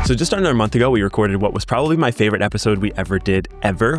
So just under a month ago, we recorded what was probably my favorite episode we ever did,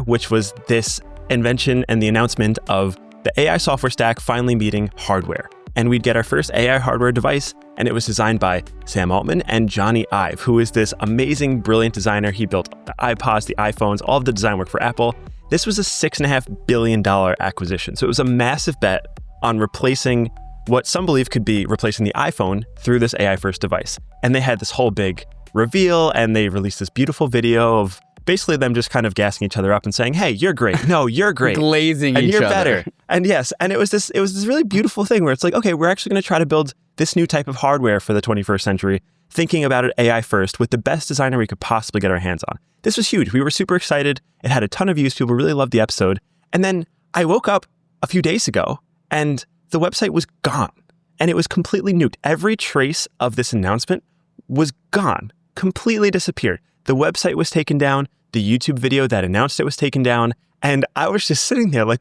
which was this invention and the announcement of the AI software stack finally meeting hardware. And we'd get our first AI hardware device, and it was designed by Sam Altman and Johnny Ive, who is this amazing, brilliant designer. He built the iPods, the iPhones, all of the design work for Apple. This was a $6.5 billion acquisition. So it was a massive bet on replacing what some believe could be replacing the iPhone through this AI first device. And they had this whole big reveal, and they released this beautiful video of basically them just kind of gassing each other up and saying, hey, you're great. No, you're great. Glazing and each you're other. better. And yes, and it was this really beautiful thing where it's like, okay, we're actually going to try to build this new type of hardware for the 21st century, thinking about it AI first with the best designer we could possibly get our hands on. This was huge. We were super excited. It had a ton of views. People really loved the episode. And then I woke up a few days ago and the website was gone and it was completely nuked. Every trace of this announcement was gone, completely disappeared. The website was taken down. The YouTube video that announced it was taken down. And I was just sitting there like,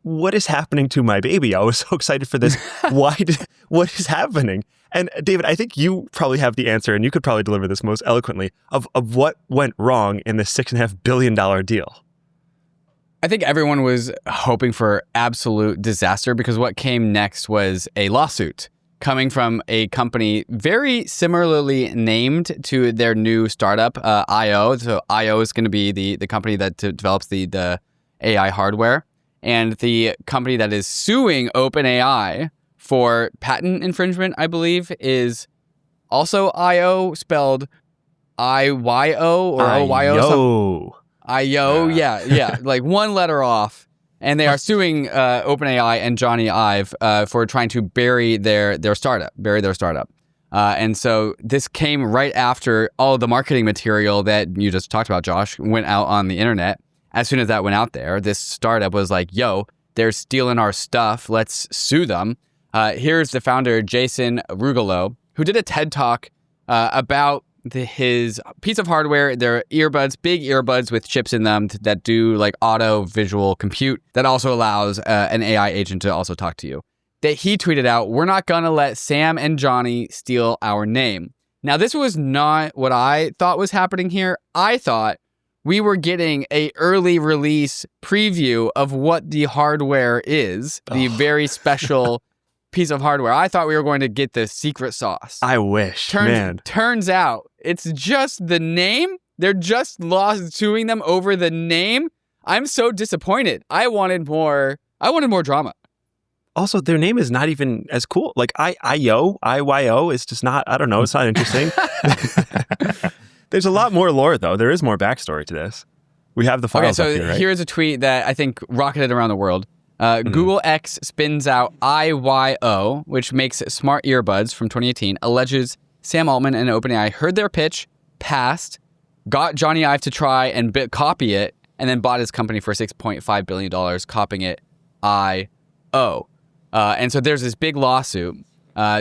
what is happening to my baby? I was so excited for this. What is happening? And David, I think you probably have the answer, and you could probably deliver this most eloquently, of what went wrong in this $6.5 billion deal. I think everyone was hoping for absolute disaster because what came next was a lawsuit coming from a company very similarly named to their new startup, IO. So IO is going to be the company that develops the AI hardware. And the company that is suing OpenAI for patent infringement, I believe, is also IO, spelled IYO or OYO. IO, yeah, like one letter off. And they are suing OpenAI and Johnny Ive for trying to bury their startup. And so this came right after all of the marketing material that you just talked about, Josh, went out on the internet. As soon as that went out there, this startup was like, yo, they're stealing our stuff. Let's sue them. Here's the founder, Jason Rugolo, who did a TED Talk about his piece of hardware. They're earbuds, big earbuds with chips in them that do like auto visual compute that also allows an AI agent to also talk to you. That he tweeted out, we're not going to let Sam and Johnny steal our name. Now, this was not what I thought was happening here. I thought we were getting a early release preview of what the hardware is, the very special piece of hardware. I thought we were going to get the secret sauce. I wish, Turns out it's just the name. They're just suing them over the name. I'm so disappointed. I wanted more drama. Also, their name is not even as cool. Like IYO is just not, I don't know, it's not interesting. There's a lot more lore, though. There is more backstory to this. We have the files up here, right? Here's a tweet that I think rocketed around the world. Google X spins out IYO, which makes smart earbuds from 2018, alleges Sam Altman and OpenAI heard their pitch, passed, got Johnny Ive to try and copy it, and then bought his company for $6.5 billion, copying it IO. And so there's this big lawsuit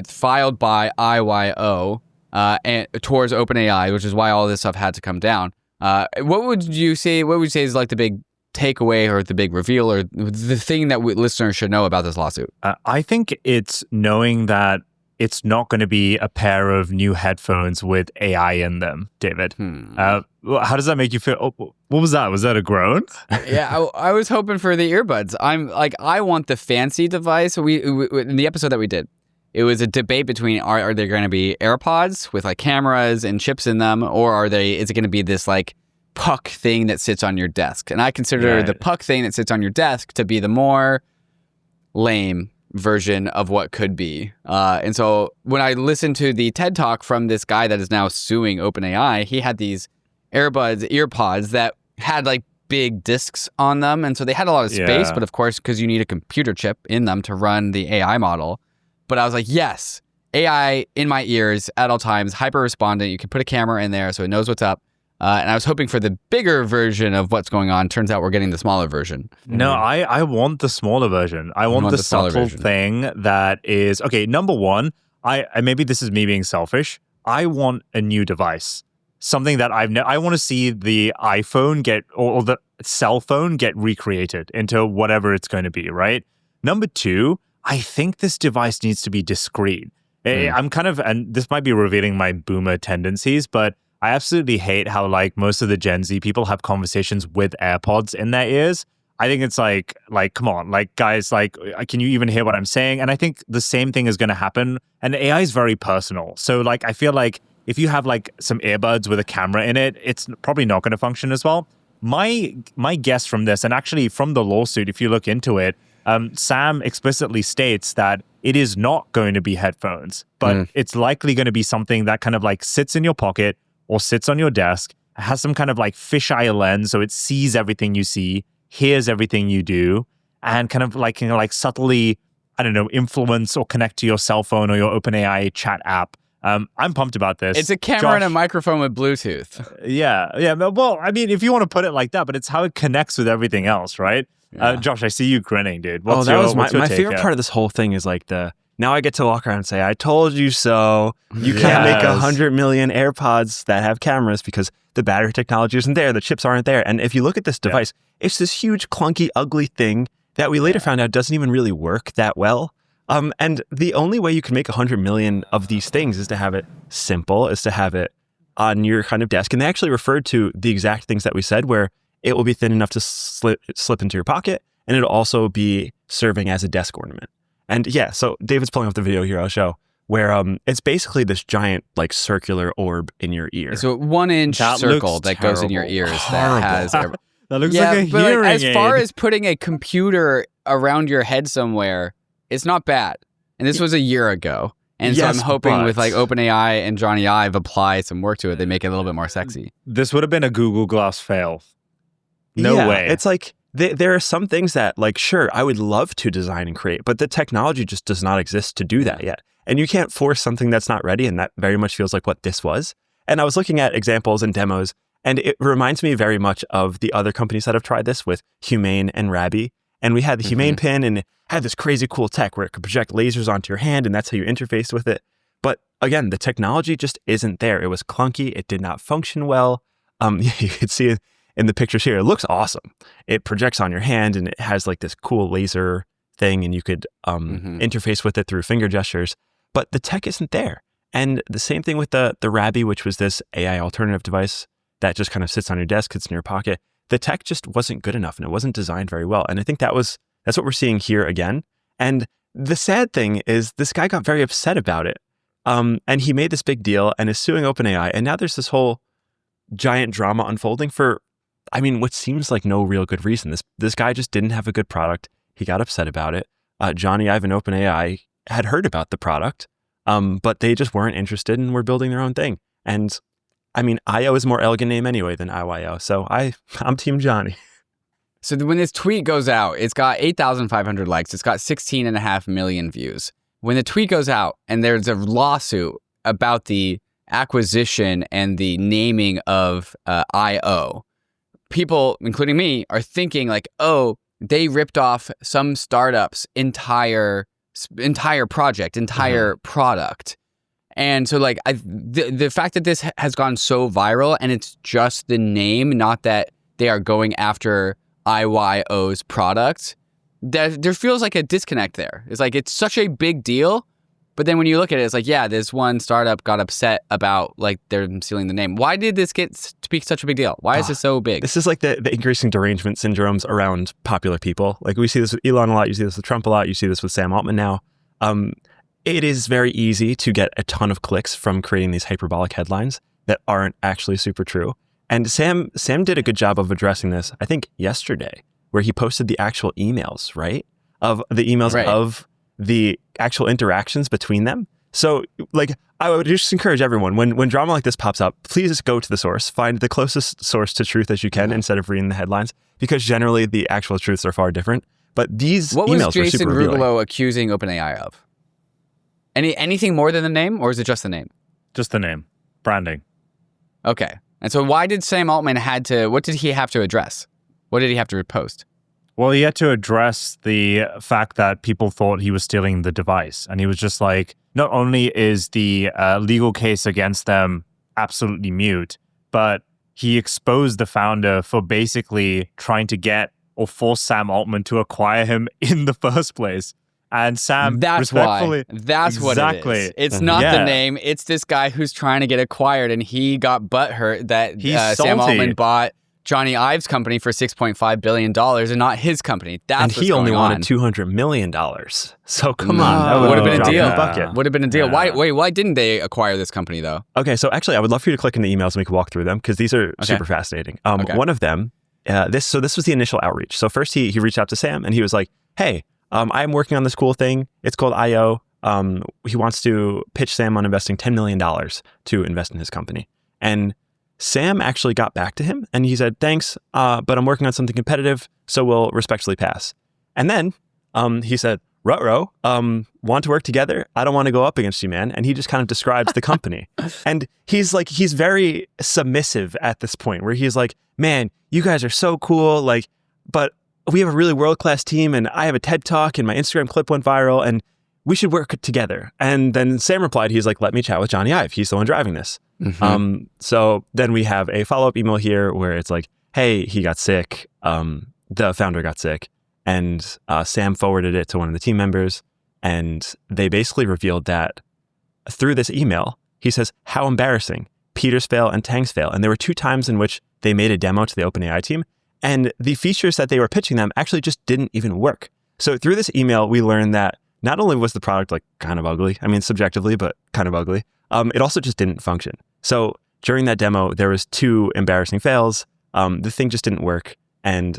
filed by IYO and towards OpenAI, which is why all this stuff had to come down. What would you say is like the big takeaway or the big reveal or the thing that listeners should know about this lawsuit? I think it's knowing that it's not going to be a pair of new headphones with AI in them, David. How does that make you feel? Oh, what was that? Was that a groan? Yeah, I was hoping for the earbuds. I want the fancy device. We in the episode that we did, it was a debate between are they going to be AirPods with like cameras and chips in them, or is it going to be this like puck thing that sits on your desk? And I consider the puck thing that sits on your desk to be the more lame version of what could be. And so when I listened to the TED Talk from this guy that is now suing OpenAI, he had these earpods that had like big discs on them. And so they had a lot of space, but of course, because you need a computer chip in them to run the AI model. But I was like, yes, AI in my ears at all times, hyper respondent. You can put a camera in there so it knows what's up. And I was hoping for the bigger version of what's going on. Turns out we're getting the smaller version. No, I want the smaller version. I want the subtle thing that is, okay, number one, I maybe this is me being selfish. I want a new device. Something that I want to see the iPhone or the cell phone get recreated into whatever it's going to be, right? Number two, I think this device needs to be discreet. I'm kind of, and this might be revealing my boomer tendencies, but I absolutely hate how like most of the Gen Z people have conversations with AirPods in their ears. I think it's like come on, like guys, like can you even hear what I'm saying? And I think the same thing is going to happen. And AI is very personal, so like I feel like if you have like some earbuds with a camera in it, it's probably not going to function as well. My guess from this, and actually from the lawsuit, if you look into it, Sam explicitly states that it is not going to be headphones, but it's likely going to be something that kind of like sits in your pocket or sits on your desk, has some kind of like fisheye lens, so it sees everything you see, hears everything you do, and kind of like, you know, like subtly, I don't know, influence or connect to your cell phone or your OpenAI chat app. I'm pumped about this. It's a camera Josh, and a microphone with Bluetooth. Yeah. Well, I mean, if you want to put it like that, but it's how it connects with everything else, right? Yeah. Josh, I see you grinning, dude. That was my favorite part of this whole thing is like now I get to walk around and say, I told you so. You can't make 100 million AirPods that have cameras because the battery technology isn't there. The chips aren't there. And if you look at this device, it's this huge, clunky, ugly thing that we later found out doesn't even really work that well. And the only way you can make 100 million of these things is to have it simple, is to have it on your kind of desk. And they actually referred to the exact things that we said, where it will be thin enough to slip into your pocket, and it'll also be serving as a desk ornament. And yeah, so David's pulling up the video here, I'll show, where it's basically this giant like circular orb in your ear. It's a 1-inch circle that goes in your ears that has... that looks like a hearing as far aid. as putting a computer around your head somewhere, it's not bad. And this was a year ago. And so I'm hoping with like OpenAI and Johnny Ive apply some work to it, they make it a little bit more sexy. This would have been a Google Glass fail. No way. It's like there are some things that like, sure, I would love to design and create, but the technology just does not exist to do that yet. And you can't force something that's not ready. And that very much feels like what this was. And I was looking at examples and demos, and it reminds me very much of the other companies that have tried this with Humane and Rabby. And we had the Humane pin, and it had this crazy cool tech where it could project lasers onto your hand, and that's how you interfaced with it. But again, the technology just isn't there. It was clunky. It did not function well. You could see it in the pictures here. It looks awesome. It projects on your hand, and it has like this cool laser thing, and you could interface with it through finger gestures. But the tech isn't there. And the same thing with the Rabby, which was this AI alternative device that just kind of sits on your desk, sits in your pocket. The tech just wasn't good enough, and it wasn't designed very well. And I think that's what we're seeing here again. And the sad thing is this guy got very upset about it. And he made this big deal and is suing OpenAI. And now there's this whole giant drama unfolding for, I mean, what seems like no real good reason. This guy just didn't have a good product. He got upset about it. Johnny Ive and OpenAI had heard about the product, but they just weren't interested and were building their own thing. And I mean, IO is a more elegant name anyway than IYO. So I'm Team Johnny. So when this tweet goes out, it's got 8,500 likes. It's got 16.5 million views. When the tweet goes out and there's a lawsuit about the acquisition and the naming of IO, people, including me, are thinking like, oh, they ripped off some startup's entire project, entire product. And so like the fact that this has gone so viral and it's just the name, not that they are going after IYO's product, there feels like a disconnect there. It's like it's such a big deal, but then when you look at it, it's like, yeah, this one startup got upset about like they're stealing the name. Why did this get to be such a big deal? Why is this so big? This is like the increasing derangement syndromes around popular people. Like we see this with Elon a lot, you see this with Trump a lot, you see this with Sam Altman now. It is very easy to get a ton of clicks from creating these hyperbolic headlines that aren't actually super true. And Sam did a good job of addressing this, I think, yesterday, where he posted the actual emails, right? Of the emails of the actual interactions between them. So, like, I would just encourage everyone, when drama like this pops up, please go to the source. Find the closest source to truth as you can instead of reading the headlines, because generally the actual truths are far different. But these what emails was Jason were super Rugolo accusing OpenAI of? Anything more than the name, or is it just the name? Just the name. Branding. Okay. And so why did Sam Altman what did he have to address? What did he have to repost? Well, he had to address the fact that people thought he was stealing the device. And he was just like, not only is the legal case against them absolutely mute, but he exposed the founder for basically trying to get or force Sam Altman to acquire him in the first place. And Sam That's respectfully... why. That's what it is. It's not the name. It's this guy who's trying to get acquired, and he got butthurt that Sam Altman bought Johnny Ive's company for $6.5 billion and not his company. That's and he only wanted $200 million. So come on. That would have been a deal. Bucket. Would have been a deal. Why didn't they acquire this company, though? Okay, so actually, I would love for you to click in the emails and we can walk through them because these are super fascinating. One of them, this was the initial outreach. So first he reached out to Sam and he was like, hey, I'm working on this cool thing. It's called IO. He wants to pitch Sam on investing $10 million to invest in his company. And Sam actually got back to him and he said, thanks, but I'm working on something competitive, so we'll respectfully pass. And then he said, ruh-roh, want to work together? I don't want to go up against you, man. And he just kind of describes the company. And he's very submissive at this point where he's like, man, you guys are so cool, like, but we have a really world-class team and I have a TED Talk and my Instagram clip went viral and we should work together. And then Sam replied, he's like, let me chat with Johnny Ive. He's the one driving this. Mm-hmm. So then we have a follow-up email here where it's like, hey, he got sick. The founder got sick. And Sam forwarded it to one of the team members. And they basically revealed that through this email, he says, how embarrassing. Peter's fail and Tang's fail. And there were 2 times in which they made a demo to the OpenAI team. And the features that they were pitching them actually just didn't even work. So through this email, we learned that not only was the product like kind of ugly, I mean, subjectively, but kind of ugly, it also just didn't function. So during that demo, there was 2 embarrassing fails. The thing just didn't work. And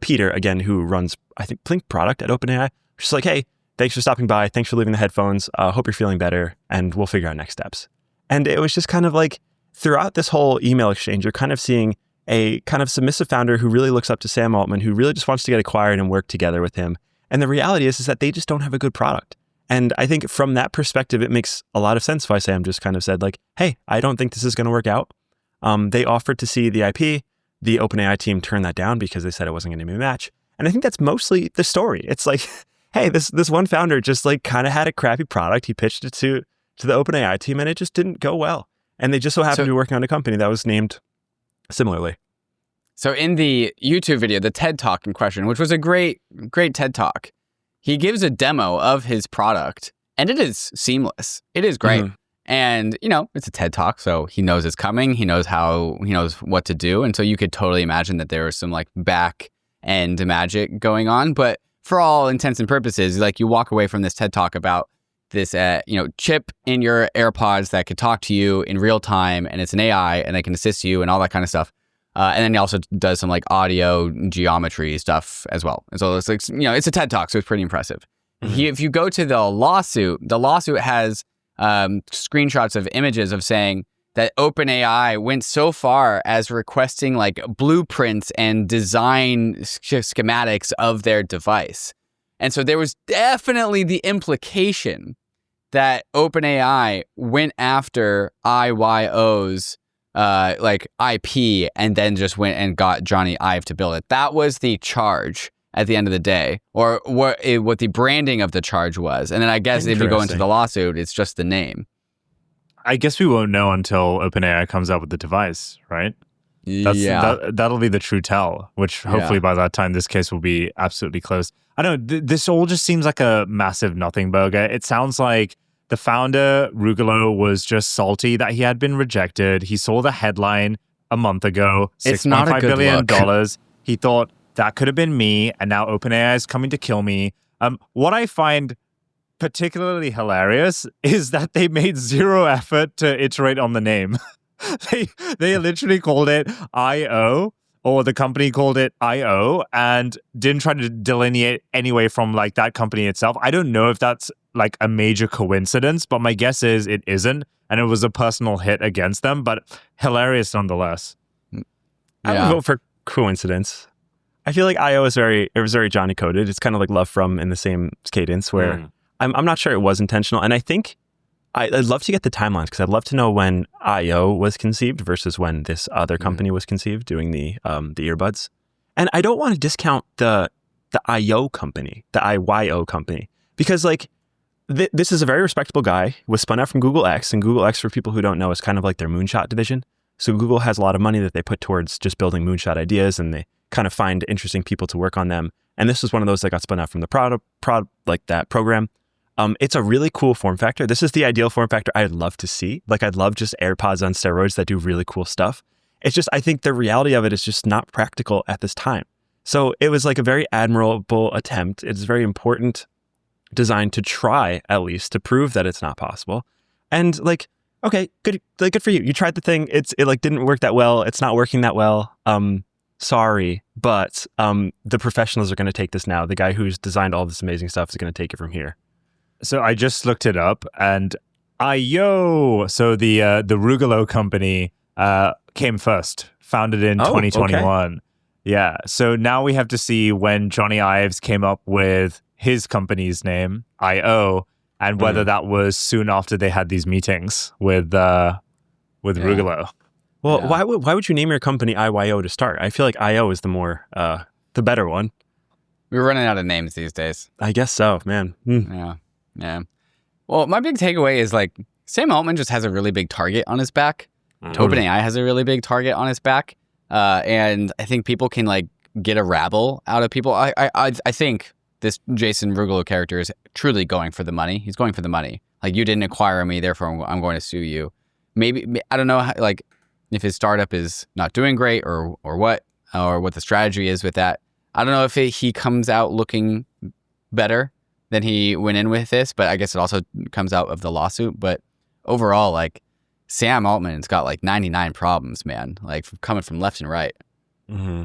Peter, again, who runs, I think product at OpenAI, was just like, hey, thanks for stopping by. Thanks for leaving the headphones. Hope you're feeling better. And we'll figure out next steps. And it was just kind of like throughout this whole email exchange, you're kind of seeing a kind of submissive founder who really looks up to Sam Altman, who really just wants to get acquired and work together with him. And the reality is that they just don't have a good product. And I think from that perspective, it makes a lot of sense why Sam just kind of said like, hey, I don't think this is going to work out. They offered to see the IP. The OpenAI team turned that down because they said it wasn't going to be a match. And I think that's mostly the story. It's like, hey, this one founder just like kind of had a crappy product. He pitched it to the OpenAI team and it just didn't go well. And they just so happened to be working on a company that was named similarly. So in the YouTube video, the TED Talk in question, which was a great TED Talk, he gives a demo of his product and it is seamless. It is great. Mm-hmm. And, it's a TED Talk, so he knows it's coming. He knows what to do. And so you could totally imagine that there was some like back end magic going on. But for all intents and purposes, like you walk away from this TED Talk about this, chip in your AirPods that could talk to you in real time. And it's an AI and they can assist you and all that kind of stuff. And then he also does some like audio geometry stuff as well. And so it's like, it's a TED Talk, so it's pretty impressive. Mm-hmm. If you go to the lawsuit has screenshots of images of saying that OpenAI went so far as requesting like blueprints and design schematics of their device. And so there was definitely the implication that OpenAI went after IYO's IP and then just went and got Johnny Ive to build it. That was the charge at the end of the day, or what the branding of the charge was. And then I guess if you go into the lawsuit, it's just the name. I guess we won't know until OpenAI comes out with the device, right? That'll be the true tell, which hopefully by that time, this case will be absolutely closed. I don't know, this all just seems like a massive nothing burger. It sounds like the founder, Rugolo, was just salty that he had been rejected. He saw the headline a month ago, $6.5 billion. He thought, that could have been me, and now OpenAI is coming to kill me. What I find particularly hilarious is that they made zero effort to iterate on the name. They literally called it IO, or the company called it IO, and didn't try to delineate anyway from like that company itself. I don't know if that's like a major coincidence, but my guess is it isn't, and it was a personal hit against them, but hilarious nonetheless. I would vote for coincidence. I feel like IO was very Johnny coded. It's kind of like Love From in the same cadence where I'm not sure it was intentional. And I think I'd love to get the timelines because I'd love to know when IO was conceived versus when this other company was conceived doing the earbuds. And I don't want to discount the IO company, the IYO company, because like this is a very respectable guy, was spun out from Google X, and Google X, for people who don't know, is kind of like their moonshot division. So Google has a lot of money that they put towards just building moonshot ideas, and they kind of find interesting people to work on them. and this was one of those that got spun out from the like that program. It's a really cool form factor. This is the ideal form factor I'd love to see. Like, I'd love just AirPods on steroids that do really cool stuff. It's just, I think the reality of it is just not practical at this time. So it was like a very admirable attempt. It's very important design to try, at least, to prove that it's not possible. And like, okay, good for you. You tried the thing. It like didn't work that well. It's not working that well. Sorry, but the professionals are going to take this now. The guy who's designed all this amazing stuff is going to take it from here. So I just looked it up, and so the Rugolo company came first, founded in 2021. Okay. Yeah. So now we have to see when Johnny Ives came up with his company's name, IO, and whether that was soon after they had these meetings with Rugolo. Well, why would you name your company IYO to start? I feel like IO is the better one. We're running out of names these days. I guess so, man. Yeah. Well, my big takeaway is like Sam Altman just has a really big target on his back. OpenAI has a really big target on his back. And I think people can like get a rabble out of people. I think this Jason Rugolo character is truly going for the money. He's going for the money. Like, you didn't acquire me, therefore I'm going to sue you. Maybe, I don't know, like if his startup is not doing great or what the strategy is with that. I don't know if he comes out looking better than he went in with this, but I guess it also comes out of the lawsuit. But overall, like, Sam Altman's got like 99 problems, man, like coming from left and right. Mm-hmm.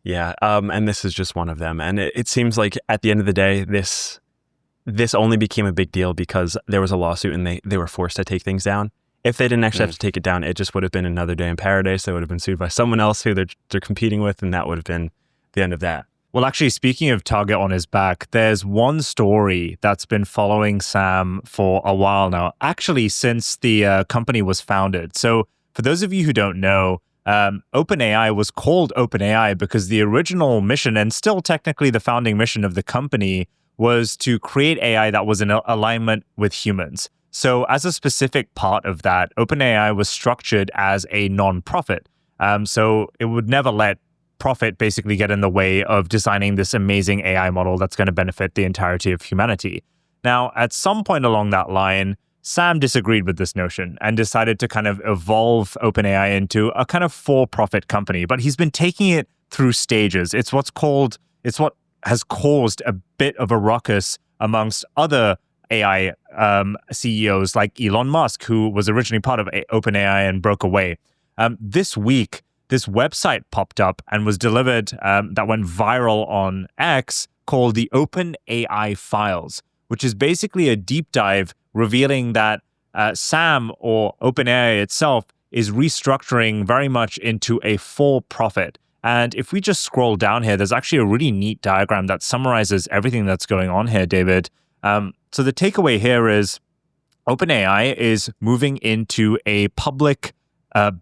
Yeah. And this is just one of them. And it seems like at the end of the day, this only became a big deal because there was a lawsuit and they were forced to take things down. If they didn't actually have to take it down, it just would have been another day in paradise. They would have been sued by someone else who they're competing with, and that would have been the end of that. Well, actually, speaking of target on his back, there's one story that's been following Sam for a while now, actually since the company was founded. So for those of you who don't know, OpenAI was called OpenAI because the original mission, and still technically the founding mission of the company, was to create AI that was in alignment with humans. So as a specific part of that, OpenAI was structured as a non-profit. So it would never let profit basically get in the way of designing this amazing AI model that's going to benefit the entirety of humanity. Now, at some point along that line, Sam disagreed with this notion and decided to kind of evolve OpenAI into a kind of for-profit company. But he's been taking it through stages. It's what has caused a bit of a ruckus amongst other AI CEOs like Elon Musk, who was originally part of OpenAI and broke away. This week, this website popped up and was delivered that went viral on X called the OpenAI Files, which is basically a deep dive revealing that Sam, or OpenAI itself, is restructuring very much into a for-profit. And if we just scroll down here, there's actually a really neat diagram that summarizes everything that's going on here, David. So the takeaway here is OpenAI is moving into a public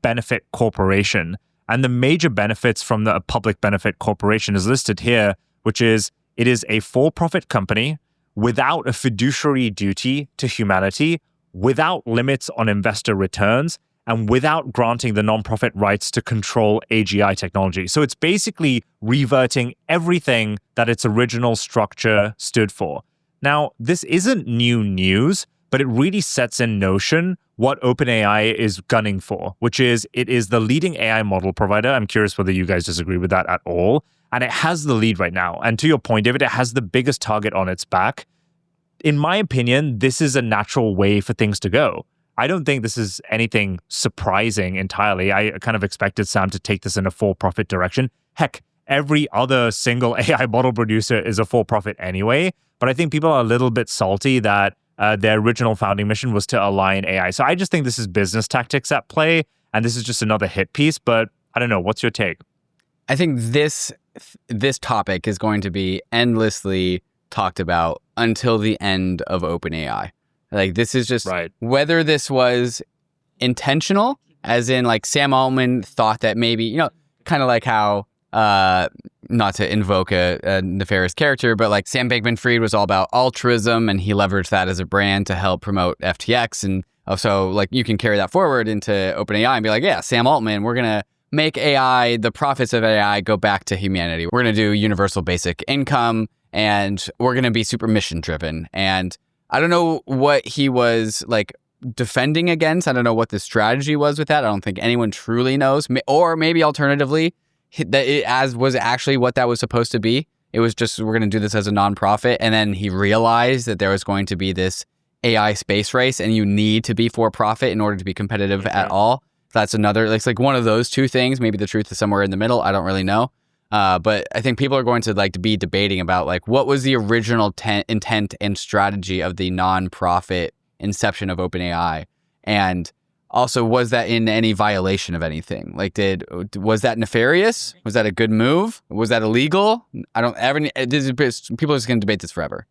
benefit corporation. And the major benefits from the public benefit corporation is listed here, which is it is a for-profit company without a fiduciary duty to humanity, without limits on investor returns, and without granting the nonprofit rights to control AGI technology. So it's basically reverting everything that its original structure stood for. Now, this isn't new news, but it really sets in motion what OpenAI is gunning for, which is it is the leading AI model provider. I'm curious whether you guys disagree with that at all. And it has the lead right now. And to your point, David, it has the biggest target on its back. In my opinion, this is a natural way for things to go. I don't think this is anything surprising entirely. I kind of expected Sam to take this in a for-profit direction. Heck, every other single AI model producer is a for-profit anyway. But I think people are a little bit salty that their original founding mission was to align AI. So I just think this is business tactics at play, and this is just another hit piece. But I don't know. What's your take? I think this topic is going to be endlessly talked about until the end of OpenAI. Like, this is just right. Whether this was intentional, as in like Sam Altman thought that maybe, kind of like how, not to invoke a nefarious character, but like Sam Bankman-Fried was all about altruism, and he leveraged that as a brand to help promote FTX. And so like you can carry that forward into OpenAI and be like, yeah, Sam Altman, we're going to make AI, the profits of AI, go back to humanity. We're going to do universal basic income, and we're going to be super mission driven. And I don't know what he was like defending against. I don't know what the strategy was with that. I don't think anyone truly knows. Or maybe alternatively, that it was actually what that was supposed to be. It was just, we're going to do this as a nonprofit. And then he realized that there was going to be this AI space race, and you need to be for profit in order to be competitive at all. That's another, it's like one of those two things. Maybe the truth is somewhere in the middle. I don't really know. But I think people are going to like to be debating about like what was the original intent and strategy of the nonprofit inception of OpenAI, and also was that in any violation of anything? Like, was that nefarious? Was that a good move? Was that illegal? I don't ever. People are just going to debate this forever.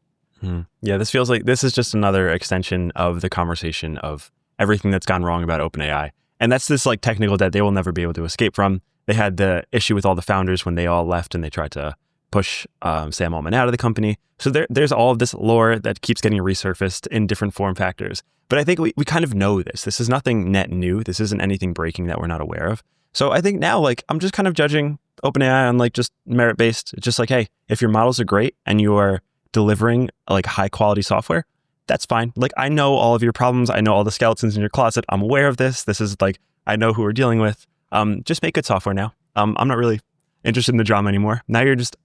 Yeah, this feels like this is just another extension of the conversation of everything that's gone wrong about OpenAI, and that's this like technical debt they will never be able to escape from. They had the issue with all the founders when they all left and they tried to push Sam Altman out of the company. So there's all of this lore that keeps getting resurfaced in different form factors. But I think we kind of know this. This is nothing net new. This isn't anything breaking that we're not aware of. So I think now, like, I'm just kind of judging OpenAI on like just merit-based. It's just like, hey, if your models are great and you are delivering like high quality software, that's fine. Like, I know all of your problems. I know all the skeletons in your closet. I'm aware of this. This is like, I know who we're dealing with. Just make good software now. I'm not really interested in the drama anymore. Now you're just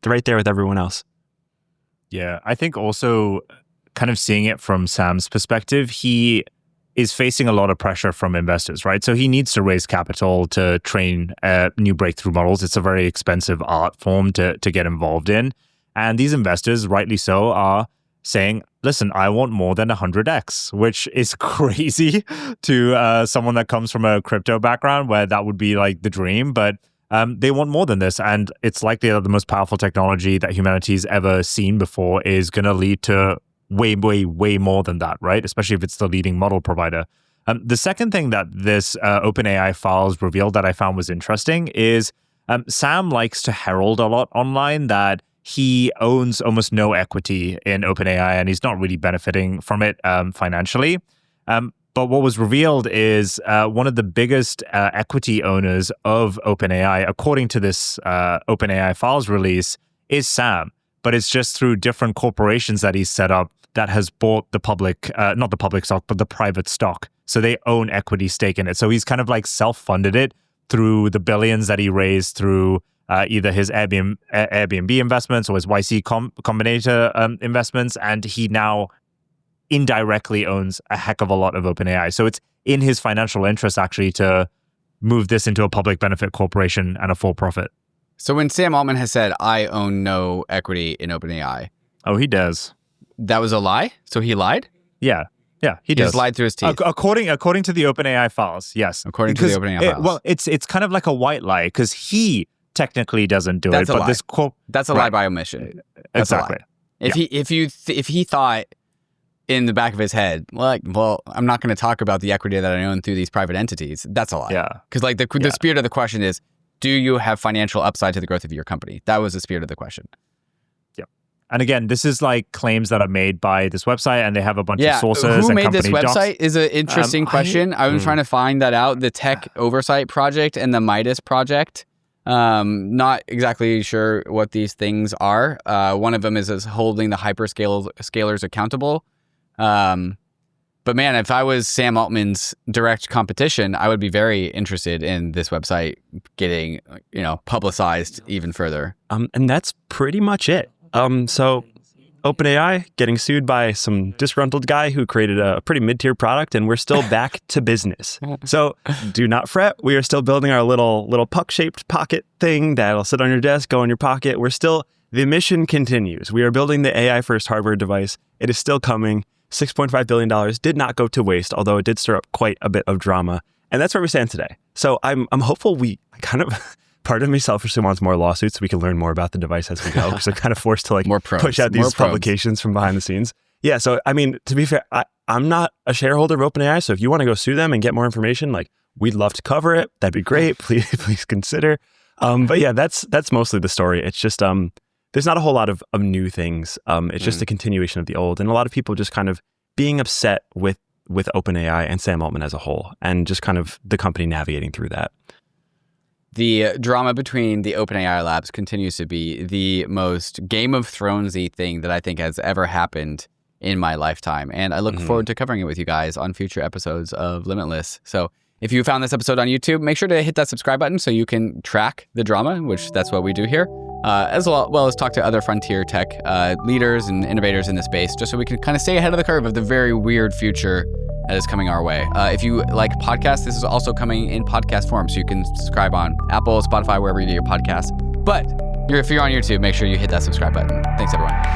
right there with everyone else. Yeah, I think also kind of seeing it from Sam's perspective, he is facing a lot of pressure from investors, right? So he needs to raise capital to train new breakthrough models. It's a very expensive art form to get involved in. And these investors, rightly so, are saying, listen, I want more than 100x, which is crazy to someone that comes from a crypto background where that would be like the dream. But they want more than this. And it's likely that the most powerful technology that humanity's ever seen before is going to lead to way, way, way more than that, right? Especially if it's the leading model provider. The second thing that this OpenAI Files revealed that I found was interesting is Sam likes to herald a lot online that he owns almost no equity in OpenAI and he's not really benefiting from it financially. But what was revealed is one of the biggest equity owners of OpenAI, according to this OpenAI Files release, is Sam. But it's just through different corporations that he's set up that has bought the public, not the public stock, but the private stock. So they own equity stake in it. So he's kind of like self-funded it through the billions that he raised through either his Airbnb investments or his YC Combinator investments. And he now indirectly owns a heck of a lot of OpenAI. So it's in his financial interest actually to move this into a public benefit corporation and a full profit. So when Sam Altman has said, I own no equity in OpenAI. Oh, he does. That was a lie? So he lied? Yeah, he does. He just lied through his teeth. According to the OpenAI Files, yes. According to the OpenAI Files. Well, it's kind of like a white lie because he technically doesn't do That's it. A but lie. That's a lie by omission. That's exactly. A lie. If he thought in the back of his head, well, I'm not going to talk about the equity that I own through these private entities. That's a lie. Yeah. Because like the spirit of the question is, do you have financial upside to the growth of your company? That was the spirit of the question. Yeah. And again, this is like claims that are made by this website and they have a bunch of sources. Who made this website is an interesting question. I've been trying to find that out. The Tech Oversight Project and the Midas Project. Not exactly sure what these things are. One of them is holding the hyperscalers accountable. But man, if I was Sam Altman's direct competition, I would be very interested in this website getting, publicized even further. And that's pretty much it. So OpenAI getting sued by some disgruntled guy who created a pretty mid-tier product, and we're still back to business. So do not fret. We are still building our little puck-shaped pocket thing that'll sit on your desk, go in your pocket. The mission continues. We are building the AI-first hardware device. It is still coming. $6.5 billion did not go to waste, although it did stir up quite a bit of drama. And that's where we stand today. So I'm hopeful part of me selfishly wants more lawsuits so we can learn more about the device as we go, because I'm kind of forced to push out these publications from behind the scenes. Yeah, so I mean, to be fair, I'm not a shareholder of OpenAI, so if you want to go sue them and get more information, we'd love to cover it. That'd be great. Please consider. But yeah, that's mostly the story. It's just there's not a whole lot of new things. It's just a continuation of the old, and a lot of people just kind of being upset with OpenAI and Sam Altman as a whole, and just kind of the company navigating through that. the drama between the OpenAI labs continues to be the most Game of Thrones-y thing that I think has ever happened in my lifetime. And I look forward to covering it with you guys on future episodes of Limitless. So if you found this episode on YouTube, make sure to hit that subscribe button so you can track the drama, which that's what we do here, as well as talk to other frontier tech leaders and innovators in the space, just so we can kind of stay ahead of the curve of the very weird future that is coming our way. If you like podcasts, this is also coming in podcast form, so you can subscribe on Apple, Spotify, wherever you do your podcasts. But if you're on YouTube, make sure you hit that subscribe button. Thanks, everyone.